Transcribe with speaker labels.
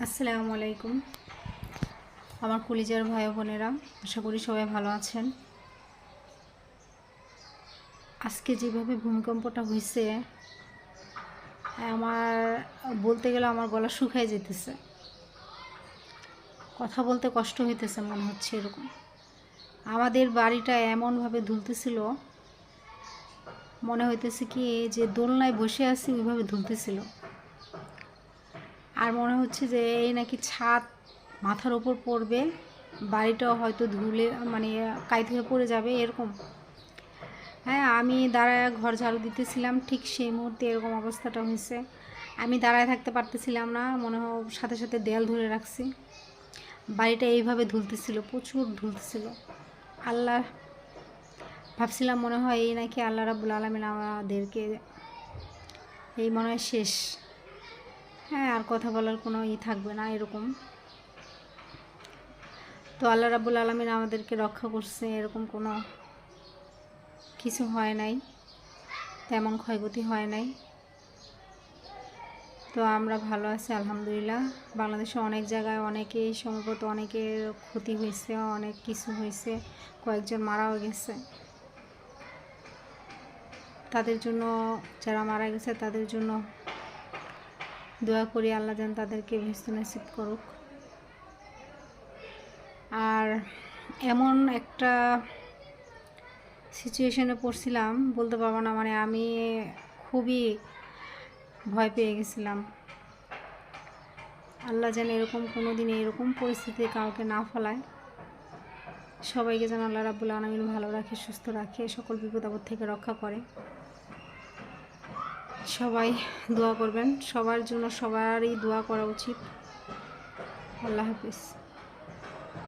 Speaker 1: আসসালামু আলাইকুম আমার কলিজার ভাই বোনেরা, আশা করি সবাই ভালো আছেন। আজকে যেভাবে ভূমিকম্পটা হয়েছে আমার বলতে গেলে আমার গলা শুকায় যেতেছে, কথা বলতে কষ্ট হইতেছে মনে হচ্ছে। এরকম আমাদের বাড়িটা এমনভাবে দুলতেছিল, মনে হইতেছে কি যে দোলনায় বসে আছি ওইভাবে দুলতেছিল। আর মনে হচ্ছে যে এই নাকি ছাদ মাথার ওপর পড়বে, বাড়িটাও হয়তো ধুলে মানে কাই থেকে পড়ে যাবে এরকম। হ্যাঁ, আমি দাঁড়ায় ঘর ঝাড়ু দিতেছিলাম, ঠিক সেই মুহূর্তে এরকম অবস্থাটা হয়েছে। আমি দাঁড়ায় থাকতে পারতেছিলাম না, মনে হয় সাথে সাথে দেয়াল ধরে রাখছি। বাড়িটা এইভাবে ধুলতেছিল, প্রচুর ধুলতেছিল। আল্লাহ, ভাবছিলাম মনে হয় এই নাকি আল্লাহ রাব্বুল আলামিন আমাদেরকে এই মনে হয় শেষ। হ্যাঁ, আর কথা বলার কোনো থাকবে না এরকম। তো আল্লাহ রাব্বুল আলামিন আমাদেরকে রক্ষা করছে, এরকম কোনো কিছু হয় নাই, তেমন ক্ষয়ক্ষতি হয় নাই। তো আমরা ভালো আছি আলহামদুলিল্লাহ। বাংলাদেশে অনেক জায়গায় অনেকেই সম্ভবত অনেকের ক্ষতি হয়েছে, অনেক কিছু হয়েছে, কয়েকজন মারাও গেছে। তাদের জন্য, যারা মারা গেছে তাদের জন্য দোয়া করি আল্লাহ যেন তাদেরকে বেহেশত নসিব করুক। আর এমন একটা সিচুয়েশনে পড়ছিলাম বলতে পারবো না, মানে আমি খুবই ভয় পেয়ে গেছিলাম। আল্লাহ যেন এরকম কোনো দিন এরকম পরিস্থিতি কাউকে না ফেলায়। সবাইকে যেন আল্লাহ রাব্বুল আলামিন ভালো রাখে, সুস্থ রাখে, সকল বিপদ আপদ থেকে রক্ষা করে। সবাই দোয়া করবেন, সবার জন্য সবারই দোয়া করা উচিত। আল্লাহ হাফিজ।